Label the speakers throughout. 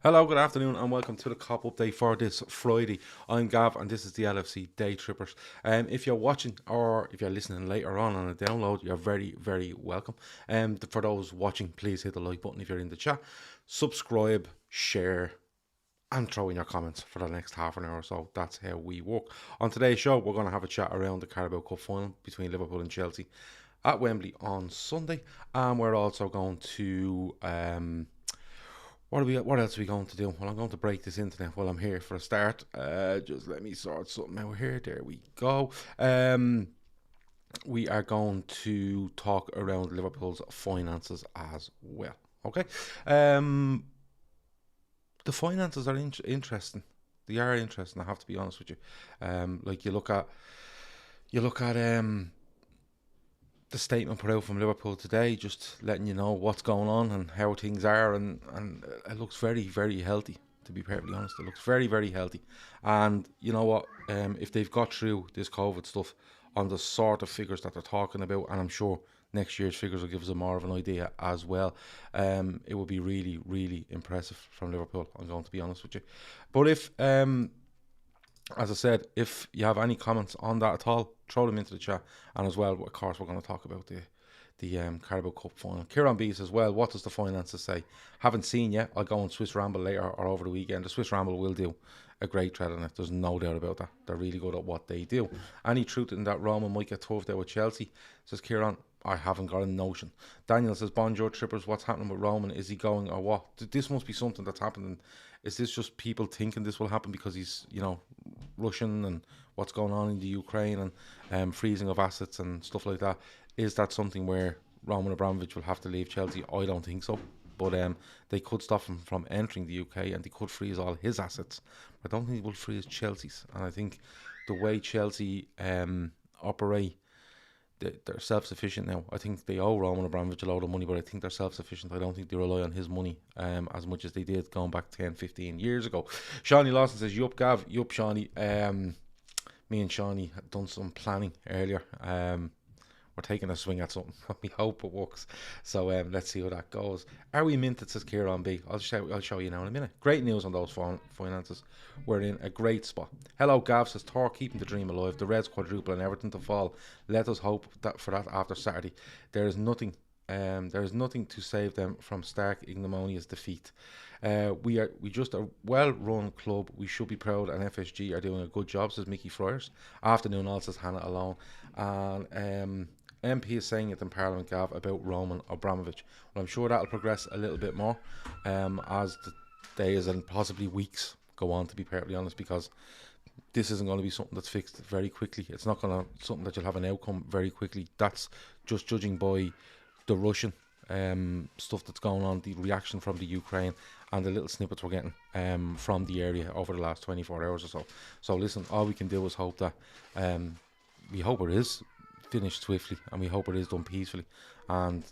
Speaker 1: Hello, good afternoon, and welcome to the Cop Update for this Friday. I'm Gav, and this is the LFC Daytrippers. If you're watching or if you're listening later on a download, you're very, very welcome. For those watching, please hit the like button if you're in the chat, subscribe, share, and throw in your comments for the next half an hour or so. That's how we work. On today's show, we're going to have a chat around the Carabao Cup final between Liverpool and Chelsea at Wembley on Sunday, and we're also going to what else are we going to do? Well, I'm going to break this internet while I'm here for a start. Just let me sort something out here. There we go. We are going to talk around Liverpool's finances as well. Okay. The finances are interesting. They are interesting, I have to be honest with you. Like you look at the statement put out from Liverpool today, just letting you know what's going on and how things are, and it looks very, very healthy, to be perfectly honest. It looks very, very healthy. And you know what, if they've got through this COVID stuff on the sort of figures that they're talking about, and I'm sure next year's figures will give us a more of an idea as well, it will be really, really impressive from Liverpool, I'm going to be honest with you. But if as I said, if you have any comments on that at all, throw them into the chat. And as well, of course, we're going to talk about the Carabao Cup final. Kieran B says, well, what does the finances say? Haven't seen yet. I'll go on Swiss Ramble later or over the weekend. The Swiss Ramble will do a great thread on it. There's no doubt about that. They're really good at what they do. Any truth in that Roman might get turfed out with Chelsea? Says Kieran. I haven't got a notion. Daniel says, bonjour trippers, what's happening with Roman? Is he going or what? This must be something that's happening. Is this just people thinking this will happen because he's, Russian and what's going on in the Ukraine and freezing of assets and stuff like that? Is that something where Roman Abramovich will have to leave Chelsea? I don't think so. But they could stop him from entering the UK and they could freeze all his assets. But I don't think they will freeze Chelsea's. And I think the way Chelsea operate, they're self-sufficient now. I think they owe Roman Abramovich a lot of money, but I think they're self-sufficient. I don't think they rely on his money as much as they did going back 10, 15 years ago. Shawnee Lawson says, yup, Gav, yup, Shawnee. Me and Shawnee had done some planning earlier. We're taking a swing at something. We hope it works. So let's see how that goes. Are we minted, says Kieran B. I'll show you now in a minute. Great news on those finances. We're in a great spot. Hello, Gav, says Thor, keeping the dream alive. The Reds quadruple and Everton to fall. Let us hope that for that after Saturday. There is nothing to save them from stark ignominious defeat. We just a well-run club. We should be proud, and FSG are doing a good job, says Mickey Friars. Afternoon, all says Hannah alone. And MP is saying it in Parliament, Gav, about Roman Abramovich. Well, I'm sure that'll progress a little bit more as the days and possibly weeks go on, to be perfectly honest, because this isn't going to be something that's fixed very quickly. It's not going to something that you'll have an outcome very quickly. That's just judging by the Russian stuff that's going on, the reaction from the Ukraine, and the little snippets we're getting from the area over the last 24 hours or so. So listen, all we can do is hope that we hope it is finished swiftly, and we hope it is done peacefully. And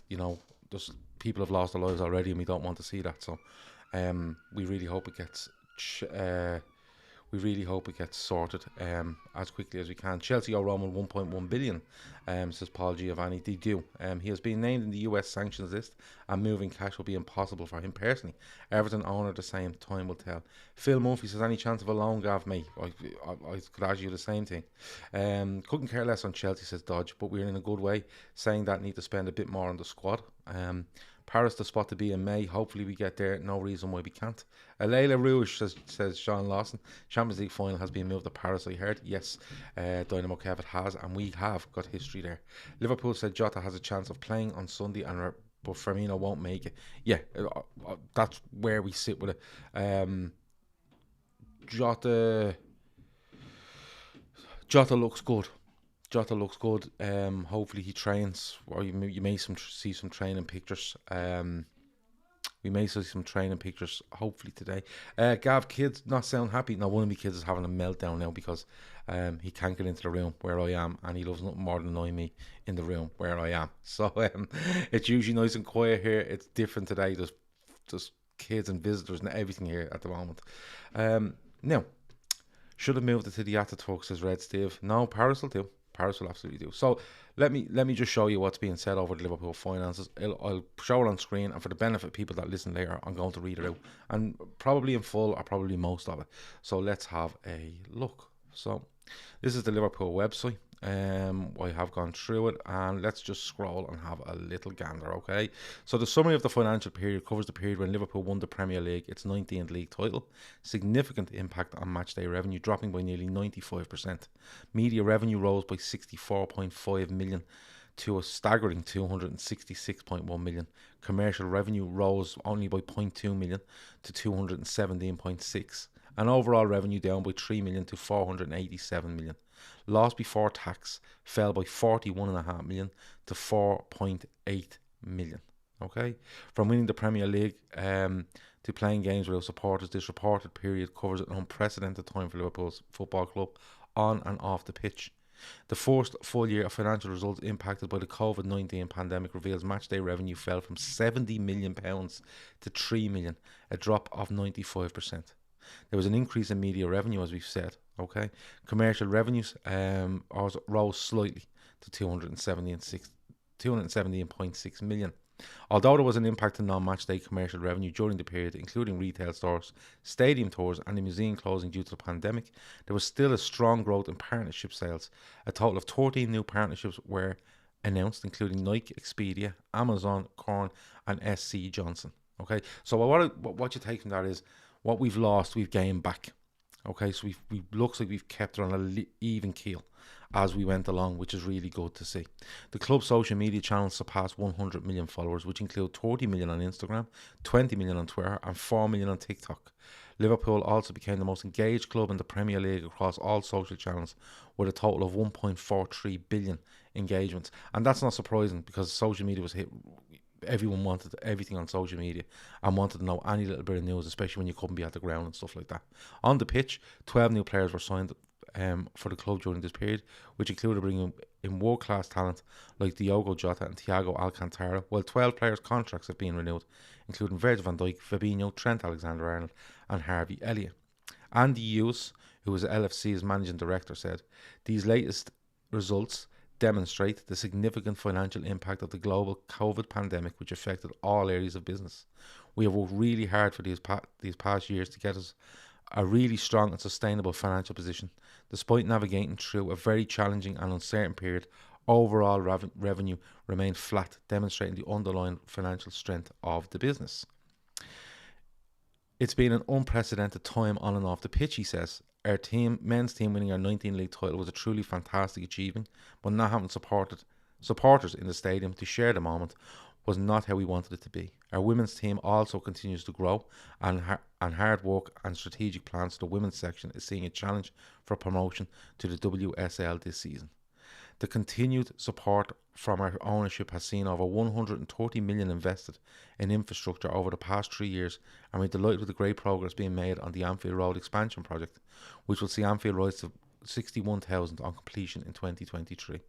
Speaker 1: just people have lost their lives already, and we don't want to see that. So we really hope it gets sorted as quickly as we can. Chelsea owe Roman 1.1 billion, says Paul Giovanni. They do. He has been named in the US sanctions list, and moving cash will be impossible for him personally. Everton owner the same, time will tell. Phil Murphy says, any chance of a loan, Gav, mate? I could ask you the same thing. Couldn't care less on Chelsea, says Dodge, but we're in a good way. Saying that, need to spend a bit more on the squad. Paris the spot to be in May. Hopefully we get there. No reason why we can't. Leila Rouge, says Sean Lawson. Champions League final has been moved to Paris, I heard. Yes, Dynamo Kiev it has, and we have got history there. Liverpool said Jota has a chance of playing on Sunday, but Firmino won't make it. Yeah, that's where we sit with it. Jota looks good. Hopefully he trains, or you may see some training pictures. We may see some training pictures hopefully today. Gav, kids not sound happy. Now one of my kids is having a meltdown now because he can't get into the room where I am, and he loves nothing more than annoying me in the room where I am. So it's usually nice and quiet here. It's different today. There's kids and visitors and everything here at the moment. Now, should have moved it to the Ataturk, says Red Steve. No, Paris will do. Paris will absolutely do. So let me just show you what's being said over the Liverpool finances. I'll show it on screen, and for the benefit of people that listen later, I'm going to read it out, and probably in full or probably most of it. So let's have a look. So this is the Liverpool website. I have gone through it, and let's just scroll and have a little gander, okay? So the summary of the financial period covers the period when Liverpool won the Premier League, its 19th league title. Significant impact on matchday revenue, dropping by nearly 95%. Media revenue rose by 64.5 million to a staggering 266.1 million. Commercial revenue rose only by 0.2 million to 217.6, and overall revenue down by 3 million to 487 million. Loss before tax fell by 41.5 million to 4.8 million. Okay, from winning the Premier League to playing games without supporters, this reported period covers an unprecedented time for Liverpool's football club on and off the pitch. The first full year of financial results impacted by the COVID-19 pandemic reveals matchday revenue fell from £70 million to £3 million, a drop of 95%. There was an increase in media revenue, as we've said. Okay, commercial revenues rose slightly to 217.6 million. Although there was an impact on non-match day commercial revenue during the period, including retail stores, stadium tours, and the museum closing due to the pandemic, there was still a strong growth in partnership sales. A total of 13 new partnerships were announced, including Nike, Expedia, Amazon, Korn, and SC Johnson. Okay, so what you take from that is what we've lost, we've gained back. Okay, so we looks like we've kept it on an even keel as we went along, which is really good to see. The club's social media channels surpassed 100 million followers, which include 30 million on Instagram, 20 million on Twitter, and 4 million on TikTok. Liverpool also became the most engaged club in the Premier League across all social channels, with a total of 1.43 billion engagements. And that's not surprising, because social media was hit. Everyone wanted everything on social media and wanted to know any little bit of news, especially when you couldn't be at the ground and stuff like that. On the pitch, 12 new players were signed for the club during this period, which included bringing in world-class talent like Diogo Jota and Thiago Alcantara, while 12 players' contracts have been renewed, including Virgil van Dijk, Fabinho, Trent Alexander-Arnold and Harvey Elliott. Andy Hughes, who was LFC's managing director, said, "These latest results demonstrate the significant financial impact of the global COVID pandemic, which affected all areas of business. We have worked really hard for these past years to get us a really strong and sustainable financial position. Despite navigating through a very challenging and uncertain period, overall revenue remained flat, demonstrating the underlying financial strength of the business. It's been an unprecedented time on and off the pitch," he says. "Our men's team winning our 19th league title was a truly fantastic achievement, but not having supporters in the stadium to share the moment was not how we wanted it to be. Our women's team also continues to grow, and hard work and strategic plans for the women's section is seeing a challenge for promotion to the WSL this season. The continued support from our ownership has seen over 130 million invested in infrastructure over the past 3 years, and we're delighted with the great progress being made on the Anfield Road expansion project, which will see Anfield rise to 61,000 on completion in 2023.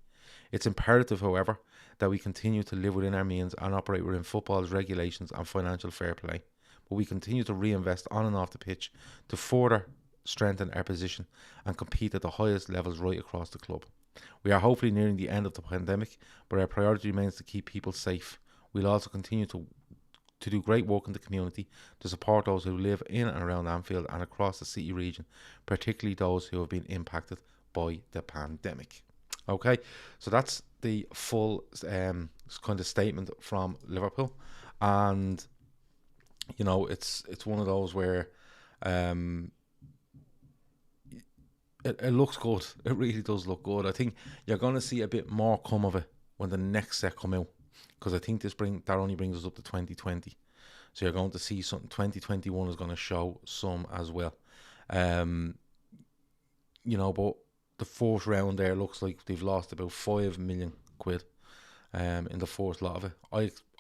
Speaker 1: It's imperative, however, that we continue to live within our means and operate within football's regulations and financial fair play, but we continue to reinvest on and off the pitch to further strengthen our position and compete at the highest levels right across the club. We are hopefully nearing the end of the pandemic, but our priority remains to keep people safe. We'll also continue to do great work in the community to support those who live in and around Anfield and across the city region, particularly those who have been impacted by the pandemic." Okay, so that's the full kind of statement from Liverpool, and you know it's one of those where it looks good. It really does look good. I think you're going to see a bit more come of it when the next set come out, because I think that only brings us up to 2020. So you're going to see something. 2021 is going to show some as well. But the fourth round there looks like they've lost about 5 million quid in the fourth lot of it.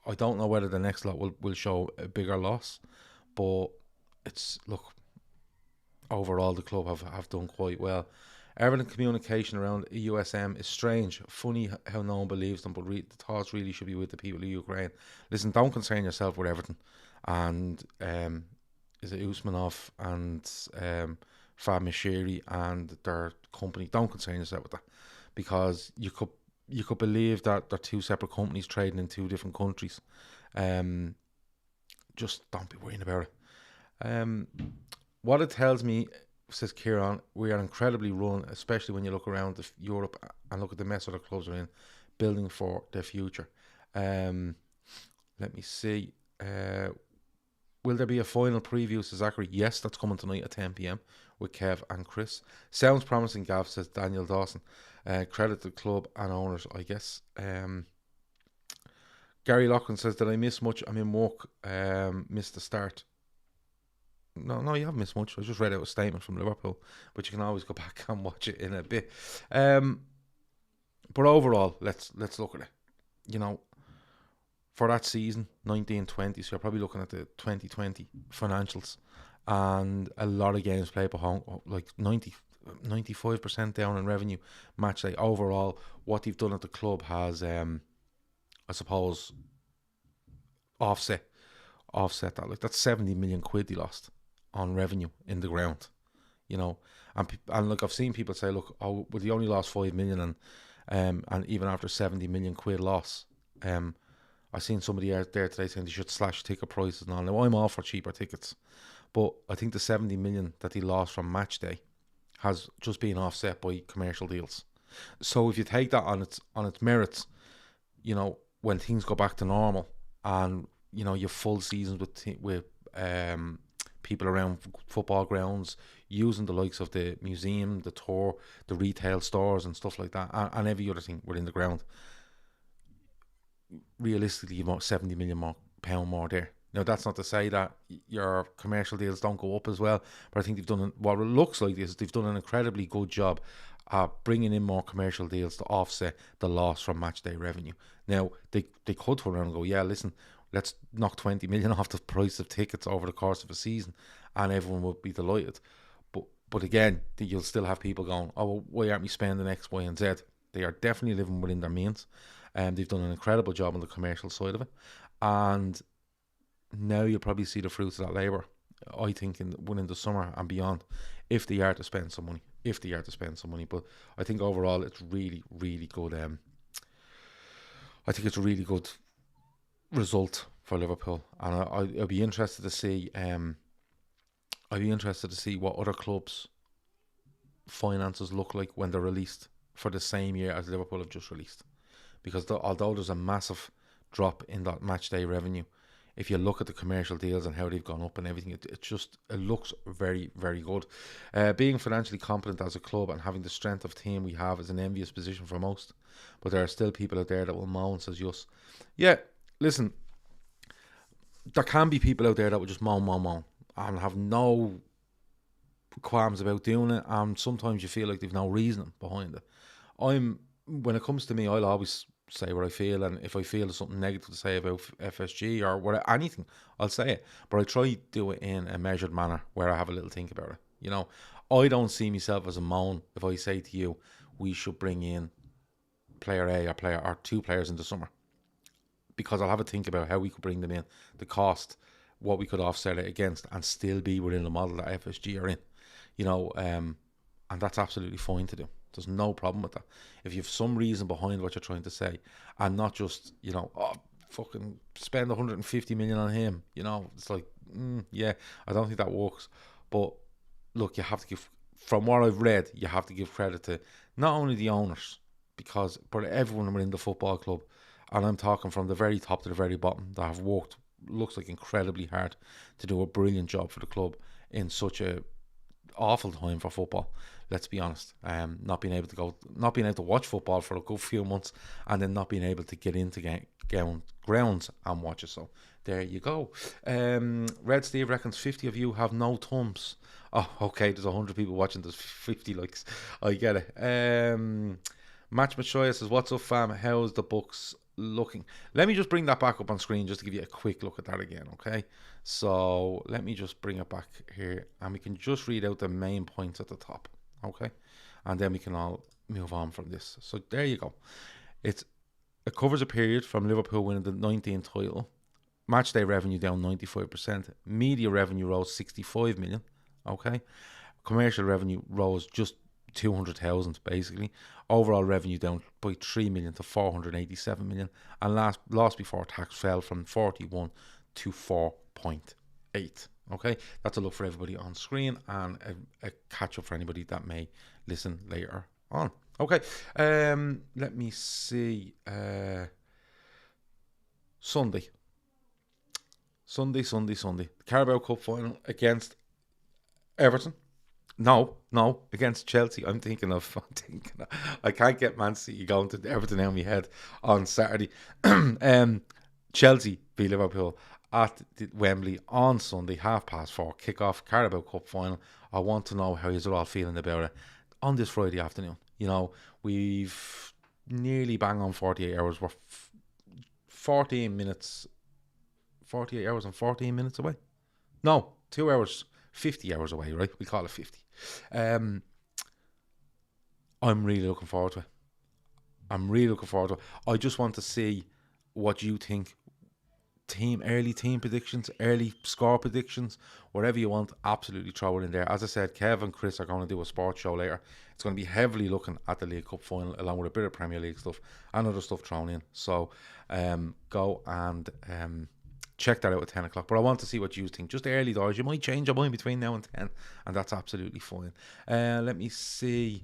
Speaker 1: I don't know whether the next lot will show a bigger loss, but overall the club have done quite well. Everton communication around USM is strange. Funny how no one believes them, but the thoughts really should be with the people of Ukraine. Listen, don't concern yourself with Everton and is it Usmanov and Fab Mashiri and their company. Don't concern yourself with that, because you could believe that they're two separate companies trading in two different countries. Just don't be worrying about it. What it tells me, says Kieran, we are incredibly run, especially when you look around Europe and look at the mess other clubs are in, building for their future. Let me see. Will there be a final preview, says Zachary? Yes, that's coming tonight at 10 p.m. with Kev and Chris. Sounds promising, Gav, says Daniel Dawson. Credit to the club and owners, I guess. Gary Loughlin says, did I miss much? I'm in work. Missed the start. No, you haven't missed much. I just read out a statement from Liverpool, but you can always go back and watch it in a bit. But overall, let's look at it. You know, for that season, 1920, so you're probably looking at the 2020 financials, and a lot of games played by home, like 95% down in revenue match day. Overall, what they've done at the club has, I suppose, offset that. Like, that's 70 million quid they lost on revenue in the ground, you know. And look, I've seen people say, look, oh, well, they only lost 5 million, and even after 70 million quid loss, I've seen somebody out there today saying they should slash ticket prices and all. Now, I'm all for cheaper tickets, but I think the 70 million that he lost from match day has just been offset by commercial deals. So if you take that on its merits, you know, when things go back to normal, and you know, you full seasons with people around football grounds, using the likes of the museum, the tour, the retail stores and stuff like that, and every other thing within the ground, realistically, you've got 70 million pound more there. Now, that's not to say that your commercial deals don't go up as well, but I think they've done, what it looks like is they've done an incredibly good job at bringing in more commercial deals to offset the loss from match day revenue. Now, they could turn around and go, yeah, listen, let's knock 20 million off the price of tickets over the course of a season, and everyone would be delighted. But again, you'll still have people going, oh, well, why aren't we spending X, Y, and Z? They are definitely living within their means. They've done an incredible job on the commercial side of it, and now you'll probably see the fruits of that labour, I think, within the summer and beyond, if they are to spend some money. But I think overall it's really, really good. I think it's a really good result for Liverpool, and I'll be interested to see. I'd be interested to see what other clubs' finances look like when they're released for the same year as Liverpool have just released. Because although there's a massive drop in that match day revenue, if you look at the commercial deals and how they've gone up and everything, it looks very, very good. Being financially competent as a club and having the strength of team we have is an envious position for most. But there are still people out there that will moan, says Yus. Yeah, listen, there can be people out there that will just moan, and have no qualms about doing it, and sometimes you feel like they've no reasoning behind it. When it comes to me, I'll always say what I feel, and if I feel there's something negative to say about FSG or anything, I'll say it. But I try to do it in a measured manner where I have a little think about it. You know, I don't see myself as a moan if I say to you, we should bring in player A or two players in the summer, because I'll have a think about how we could bring them in, the cost, what we could offset it against, and still be within the model that FSG are in. You know, and that's absolutely fine to do. There's no problem with that. If you have some reason behind what you're trying to say, and not just, you know, oh, fucking spend 150 million on him, you know, it's like, yeah, I don't think that works. But look, you have to give, from what I've read, you have to give credit to not only the owners, but everyone within the football club, and I'm talking from the very top to the very bottom, that have worked, looks like, incredibly hard to do a brilliant job for the club in such a awful time for football. Let's be honest. Not being able to watch football for a good few months, and then not being able to get into grounds and watch it. So there you go. Red Steve reckons 50 of you have no thumbs. Oh, okay. There's 100 people watching. There's 50 likes. I get it. Match Machoya says, "What's up, fam? How's the Bucks looking?" Let me just bring that back up on screen just to give you a quick look at that again, okay? So let me just bring it back here, and we can just read out the main points at the top, okay? And then we can all move on from this. So there you go. It covers a period from Liverpool winning the 19th title. Match day revenue down 95%. Media revenue rose 65 million, okay? Commercial revenue rose just 200,000 basically. Overall revenue down by 3 million to 487 million, and loss before tax fell from 41 to 4.8. Okay, that's a look for everybody on screen, and a catch up for anybody that may listen later on. Okay, let me see. Sunday. Carabao Cup final against Everton. No, against Chelsea. I can't get Man City going to Everton out of my head on Saturday. Chelsea beat Liverpool at Wembley on Sunday, 4:30 kick-off, Carabao Cup final. I want to know how you're all feeling about it on this Friday afternoon. You know, we've nearly bang on 48 hours. We're 48 hours and 14 minutes away. No, 2 hours, 50 hours away, right? We call it 50. I'm really looking forward to it. I just want to see what you think. Early team predictions, early score predictions, whatever you want, absolutely throw it in there. As I said, Kev and Chris are going to do a sports show later. It's going to be heavily looking at the League Cup final, along with a bit of Premier League stuff and other stuff thrown in. So go and check that out at 10 o'clock. But I want to see what you think. Just early doors. You might change your mind between now and 10, and that's absolutely fine. Let me see.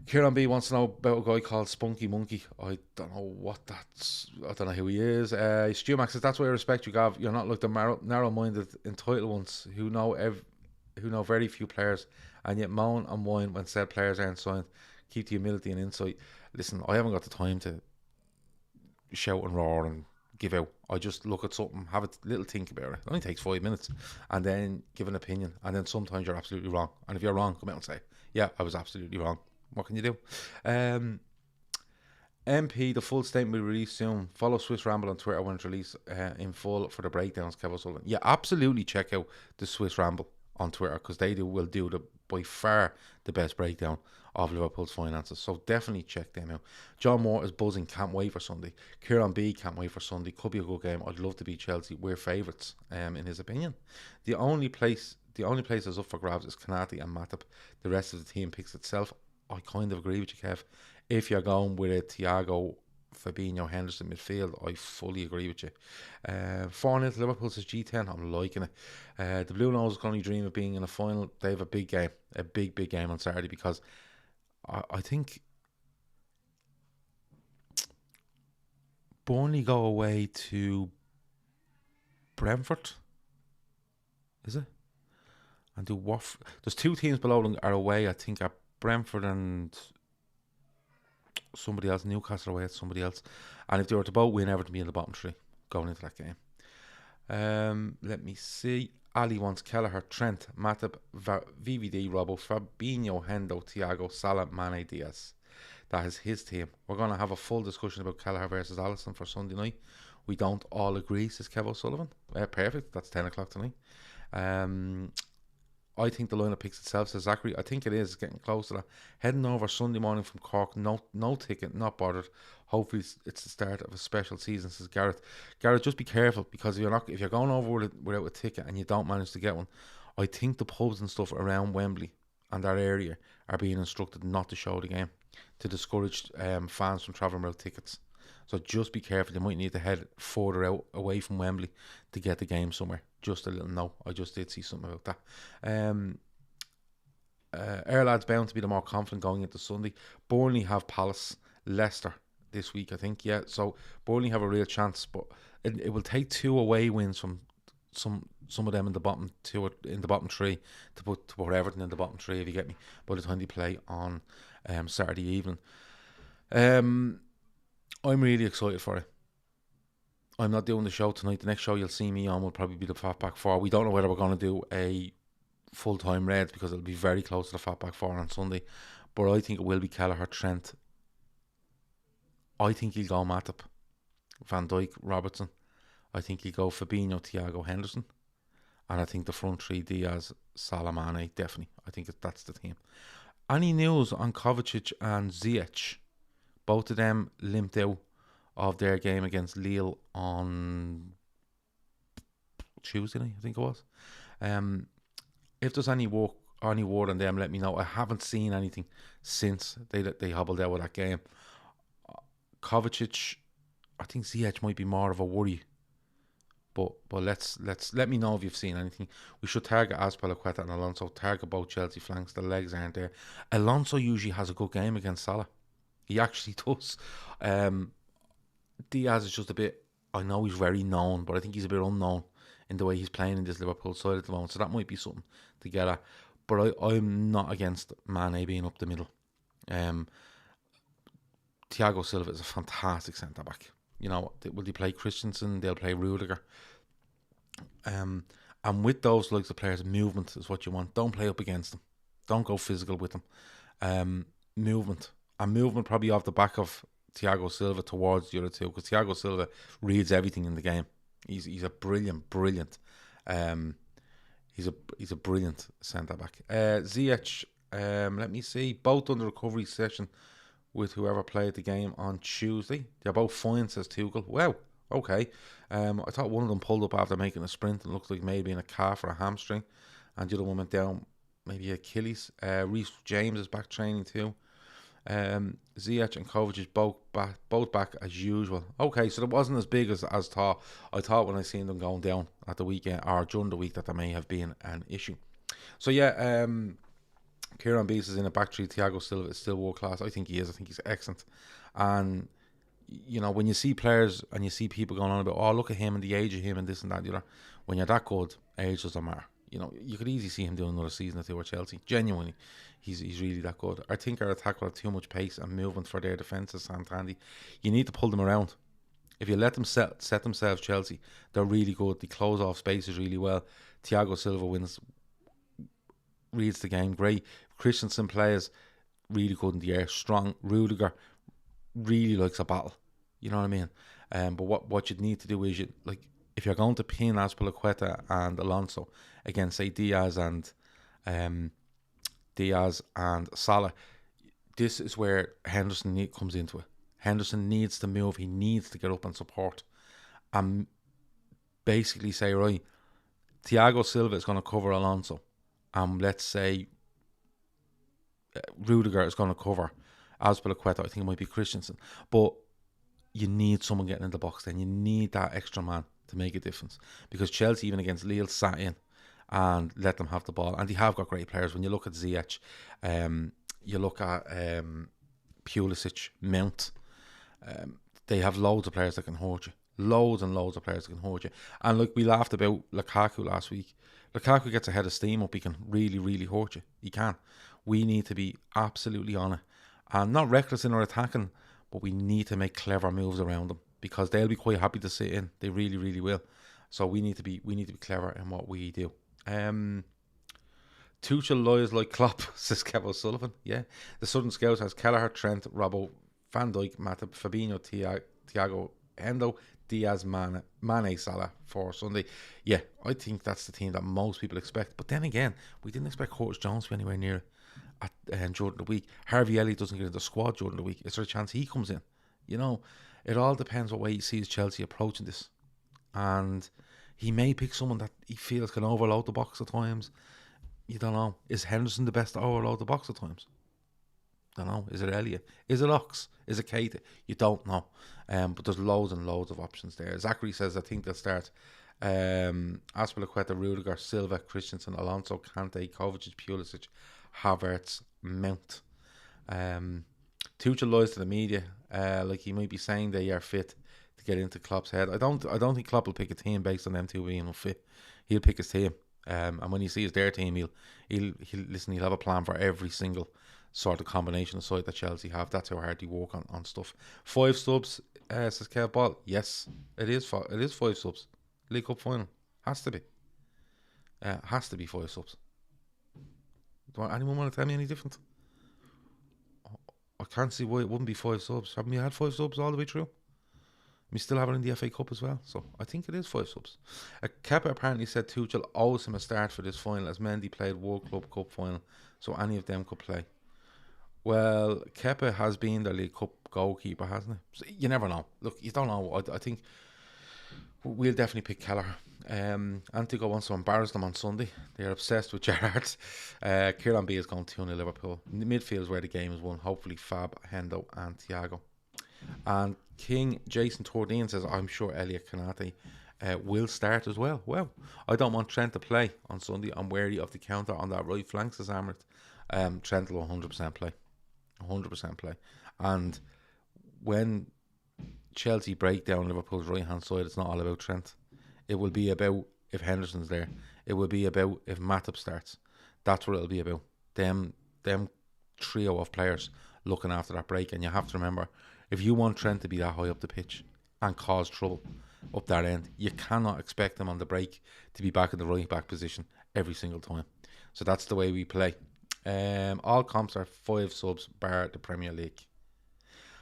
Speaker 1: Kieran B wants to know about a guy called Spunky Monkey. I don't know I don't know who he is. Stu Max says, that's why I respect you, Gav. You're not like the narrow-minded, entitled ones who know very few players and yet moan and whine when said players aren't signed. Keep the humility and insight. Listen, I haven't got the time to shout and roar and give out. I just look at something, have a little think about it. It only takes 5 minutes, and then give an opinion. And then sometimes you're absolutely wrong. And if you're wrong, come out and say, yeah, I was absolutely wrong. What can you do? MP, the full statement will be released soon. Follow Swiss Ramble on Twitter when it's released in full for the breakdowns, Kev O'Sullivan. Yeah, absolutely check out the Swiss Ramble on Twitter, because they will do by far the best breakdown of Liverpool's finances. So definitely check them out. John Moore is buzzing, can't wait for Sunday. Kieran B can't wait for Sunday. Could be a good game. I'd love to beat Chelsea. We're favourites, in his opinion. The only place that's up for grabs is Kanate and Matip. The rest of the team picks itself. I kind of agree with you, Kev. If you're going with a Thiago, Fabinho, Henderson midfield, I fully agree with you. 4-0 to Liverpool says G10. I'm liking it. The Blue Nose can only dream of being in a final. They have a big game. A big game on Saturday, because I think Burnley go away to Brentford. Is it? And do Watford. There's two teams below them are away, I think, at Brentford and somebody else. Newcastle away at somebody else. And if they were to both win, Everton be in the bottom three going into that game. Let me see. Ali wants Kelleher, Trent, Matip, VVD, Robbo, Fabinho, Hendo, Thiago, Salah, Mane, Diaz. That is his team. We're going to have a full discussion about Kelleher versus Alisson for Sunday night. We don't all agree, says Kev O'Sullivan. Perfect. That's 10 o'clock tonight. I think the lineup picks itself, says Zachary. I think it is. It's getting close to that. Heading over Sunday morning from Cork. No ticket, not bothered. Hopefully it's the start of a special season, says Gareth. Gareth, just be careful, because if you're going over without a ticket and you don't manage to get one, I think the pubs and stuff around Wembley and that area are being instructed not to show the game, to discourage fans from travelling without tickets. So just be careful. You might need to head further out away from Wembley to get the game somewhere. Just a little note. I just did see something about that. Our lads bound to be the more confident going into Sunday. Burnley have Palace, Leicester this week, I think. Yeah, so Burnley have a real chance, but it will take 2 away wins from some of them in the bottom three to put Everton in the bottom three, if you get me, by the time they play on Saturday evening. I'm really excited for it. I'm not doing the show tonight. The next show you'll see me on will probably be the Fatback 4. We don't know whether we're going to do a full-time Reds, because it'll be very close to the Fatback 4 on Sunday. But I think it will be Kelleher, Trent. I think he'll go Matip, Van Dijk, Robertson. I think he'll go Fabinho, Thiago, Henderson. And I think the front three, Diaz, Salah, Mane, definitely. I think that's the team. Any news on Kovacic and Ziyech? Both of them limped out of their game against Lille on Tuesday night, I think it was. If there's any work any word on them, let me know. I haven't seen anything since they hobbled out with that game. Kovacic, I think Ziyech might be more of a worry. But let me know if you've seen anything. We should target Azpilicueta and Alonso. Target both Chelsea flanks. The legs aren't there. Alonso usually has a good game against Salah. He actually does. Diaz is just a bit. I know he's very known, but I think he's a bit unknown in the way he's playing in this Liverpool side at the moment. So that might be something to get at. But I'm not against Mane being up the middle. Thiago Silva is a fantastic centre back. You know, will they play Christensen? They'll play Rudiger. And with those likes of players, movement is what you want. Don't play up against them. Don't go physical with them. Movement. And movement probably off the back of Thiago Silva towards the other two, because Thiago Silva reads everything in the game. He's a brilliant. He's a brilliant centre back. Ziyech, let me see. Both under recovery session with whoever played the game on Tuesday. They're both fine, says Tuchel. Wow, okay. I thought one of them pulled up after making a sprint and looked like maybe in a calf or a hamstring, and the other one went down maybe Achilles. Reece James is back training too. Ziyech and Kovacic both back as usual. Okay, so it wasn't as big as thought. I thought when I seen them going down at the weekend or during the week that there may have been an issue. So yeah, Kieran Beast is in a back three. Thiago Silva is still world class. I think he is. I think he's excellent. And you know, when you see players and you see people going on about, oh, look at him and the age of him and this and that, you know, when you're that good, age doesn't matter. You know, you could easily see him doing another season or two at Chelsea. Genuinely, he's really that good. I think our attack will have too much pace and movement for their defences, Santandy. You need to pull them around. If you let them set themselves, Chelsea, they're really good. They close off spaces really well. Thiago Silva reads the game great. Christensen plays really good in the air, strong. Rudiger really likes a battle. You know what I mean? But what you need to do is, if you're going to pin Azpilicueta and Alonso against, say, Diaz and Salah, this is where Henderson comes into it. Henderson needs to move. He needs to get up and support, and basically say, right, Thiago Silva is going to cover Alonso, and let's say Rudiger is going to cover Azpilicueta. I think it might be Christensen, but you need someone getting in the box. Then you need that extra man to make a difference, because Chelsea, even against Lille, sat in and let them have the ball, and they have got great players. When you look at Ziyech, you look at Pulisic, Mount, they have loads of players that can hurt you. Loads and loads of players that can hurt you. And look, we laughed about Lukaku last week. Lukaku gets a head of steam up, he can really hurt you. He can. We need to be absolutely on it, and not reckless in our attacking, but we need to make clever moves around them, because they'll be quite happy to sit in. They really will. So we need to be clever in what we do. Tuchel lies like Klopp, says Kev O'Sullivan. Yeah, the Southern Scouts has Kelleher, Trent, Robbo, Van Dijk, Matip, Fabinho, Thiago, Endo, Diaz, Mane, Salah for Sunday. Yeah, I think that's the team that most people expect. But then again, we didn't expect Curtis Jones to be anywhere near it during the week. Harvey Elliott doesn't get into the squad during the week. Is there a chance he comes in? You know, it all depends what way he sees Chelsea approaching this. And he may pick someone that he feels can overload the box at times. You don't know. Is Henderson the best to overload the box at times? Don't know. Is it Elliott? Is it Ox? Is it Keita? You don't know. But there's loads and loads of options there. Zachary says, I think they'll start Azpilicueta, Rudiger, Silva, Christensen, Alonso, Kante, Kovacic, Pulisic, Havertz, Mount. Tuchel lies to the media, like he might be saying they are fit to get into Klopp's head. I don't think Klopp will pick a team based on them two being unfit. He'll pick his team, and when he sees their team, he'll have a plan for every single sort of combination of side that Chelsea have. That's how hard they work on stuff. 5 subs, says Kev Ball. Yes, it is 5 subs. League Cup final has to be. Has to be 5 subs. Do anyone want to tell me any different? I can't see why it wouldn't be 5 subs. Haven't we had 5 subs all the way through? We still have it in the FA Cup as well, so I think it is 5 subs. Kepa apparently said Tuchel owes him a start for this final, as Mendy played World Club Cup final, so any of them could play. Well, Kepa has been the League Cup goalkeeper, hasn't he? So you never know. Look, you don't know. I think We'll definitely pick Kelleher. Antigua wants to embarrass them on Sunday. They're obsessed with Gerrard. Kieran B is going 2-0 Liverpool. The midfield is where the game is won. Hopefully Fab, Hendo and Thiago. And King Jason Tordine says, I'm sure Féileacáin will start as well. Well, I don't want Trent to play on Sunday. I'm wary of the counter on that right flank, says Amrit. Trent will 100% play. 100% play. And when Chelsea break down Liverpool's right hand side, it's not all about Trent. It will be about if Henderson's there. It will be about if Matip starts. That's what it'll be about. Them trio of players looking after that break. And you have to remember, if you want Trent to be that high up the pitch and cause trouble up that end, you cannot expect him on the break to be back in the right back position every single time. So that's the way we play. All comps are 5 subs bar the Premier League.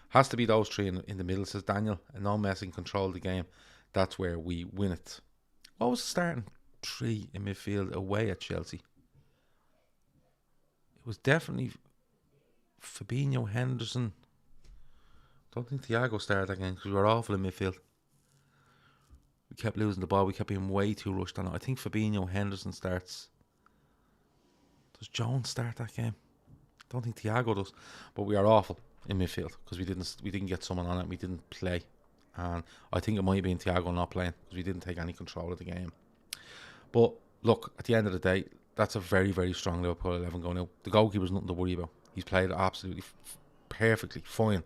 Speaker 1: Has to be those 3 in the middle, says Daniel. And no messing, control the game. That's where we win it. What was the starting 3 in midfield away at Chelsea? It was definitely Fabinho, Henderson. Don't think Thiago started again because we were awful in midfield. We kept losing the ball. We kept being way too rushed on it. I think Fabinho, Henderson starts. Does Jones start that game? Don't think Thiago does. But we are awful in midfield because we didn't get someone on it. We didn't play. And I think it might have been Thiago not playing because we didn't take any control of the game. But look, at the end of the day, that's a very, very strong Liverpool 11 going out. The goalkeeper's nothing to worry about. He's played absolutely perfectly fine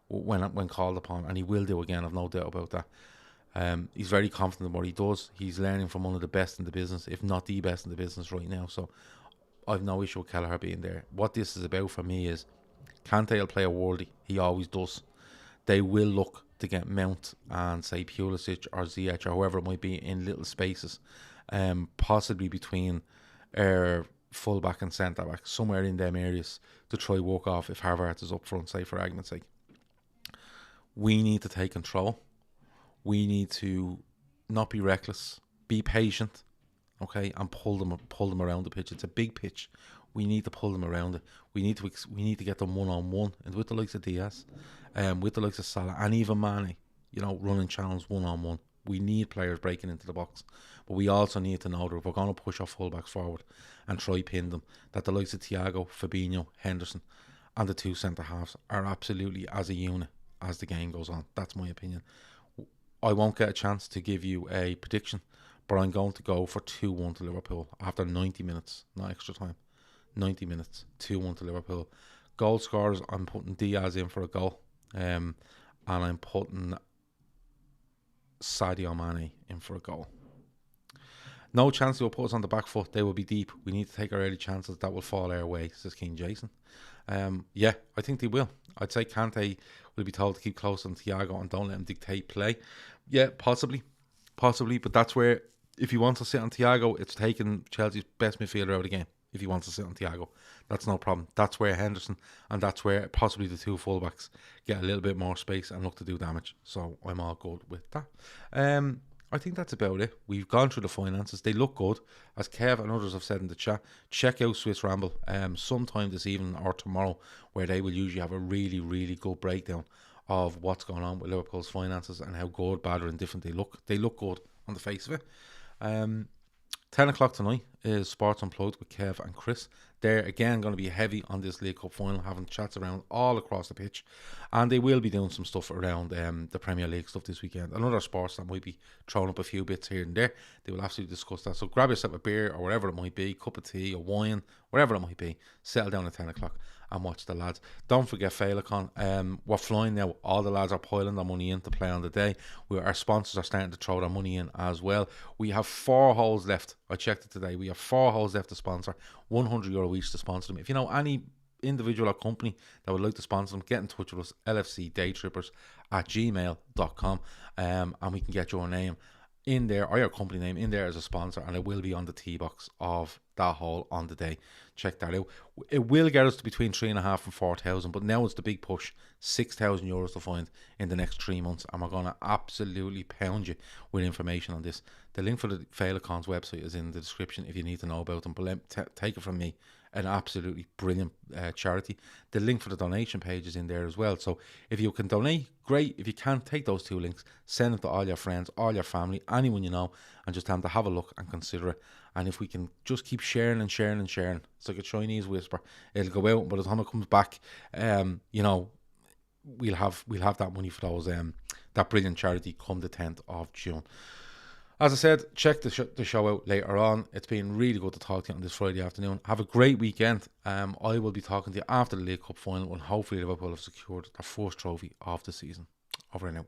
Speaker 1: when called upon, and he will do again. I've no doubt about that. He's very confident in what he does. He's learning from one of the best in the business, if not the best in the business right now. So I've no issue with Kelleher being there. What this is about for me is Kante will play a worldie. He always does. They will look to get Mount and say Pulisic or Ziyech or whoever it might be in little spaces, possibly between full-back and centre-back, somewhere in them areas to try work off if Havertz is up front, say, for argument's sake. We need to take control. We need to not be reckless, be patient, okay, and pull them around the pitch. It's a big pitch. We need to pull them around it. We need to get them one-on-one, and with the likes of Diaz, with the likes of Salah, and even Mane, running channels one-on-one. We need players breaking into the box, but we also need to know that if we're going to push our fullbacks forward and try pin them, that the likes of Thiago, Fabinho, Henderson, and the 2 centre halves are absolutely as a unit as the game goes on. That's my opinion. I won't get a chance to give you a prediction, but I'm going to go for 2-1 to Liverpool after 90 minutes, not extra time. 90 minutes, 2-1 to Liverpool. Goal scorers, I'm putting Diaz in for a goal, and I'm putting Sadio Mane in for a goal. No chance they will put us on the back foot. They will be deep. We need to take our early chances. That will fall our way, says King Jason. Yeah, I think they will. I'd say Kante will be told to keep close on Thiago and don't let him dictate play. Yeah, possibly, but that's where, if he wants to sit on Thiago, it's taking Chelsea's best midfielder out of the game. If he wants to sit on Thiago, that's no problem. That's where Henderson and that's where possibly the 2 fullbacks get a little bit more space and look to do damage. So I'm all good with that. I think that's about it. We've gone through the finances. They look good. As Kev and others have said in the chat, check out Swiss Ramble sometime this evening or tomorrow, where they will usually have a really, really good breakdown of what's going on with Liverpool's finances and how good, bad or indifferent they look. They look good on the face of it. 10 o'clock tonight is Sports Unplugged with Kev and Chris. They're again going to be heavy on this League Cup final, having chats around all across the pitch, and they will be doing some stuff around the Premier League stuff this weekend and other sports that might be throwing up a few bits here and there. They will absolutely discuss that. So grab yourself a beer or whatever it might be, cup of tea or wine, whatever it might be, settle down at 10 o'clock and watch the lads. Don't forget Féileacáin. We're flying now. All the lads are piling their money in to play on the day. Our sponsors are starting to throw their money in as well. We have 4 holes left. I checked it today. We have 4 holes left to sponsor. €100 each to sponsor them. If you know any individual or company that would like to sponsor them, get in touch with us, LFC Daytrippers at gmail.com, and we can get your name in there, or your company name in there as a sponsor, and it will be on the tee box of that hole on the day. Check that out. It will get us to between 3,500 and 4,000, but now it's the big push, €6,000 to find in the next 3 months, and we're going to absolutely pound you with information on this The link for the Féileacáin's website is in the description if you need to know about them. But take it from me, an absolutely brilliant charity. The link for the donation page is in there as well. So if you can donate, great. If you can't, take those 2 links, send it to all your friends, all your family, anyone you know, and just tell them to have a look and consider it. And if we can just keep sharing and sharing and sharing, it's like a Chinese whisper. It'll go out, but by the time it comes back, you know, we'll have that money for those that brilliant charity come the 10th of June. As I said, check the show out later on. It's been really good to talk to you on this Friday afternoon. Have a great weekend. I will be talking to you after the League Cup final, when hopefully Liverpool have secured their first trophy of the season. Over and out.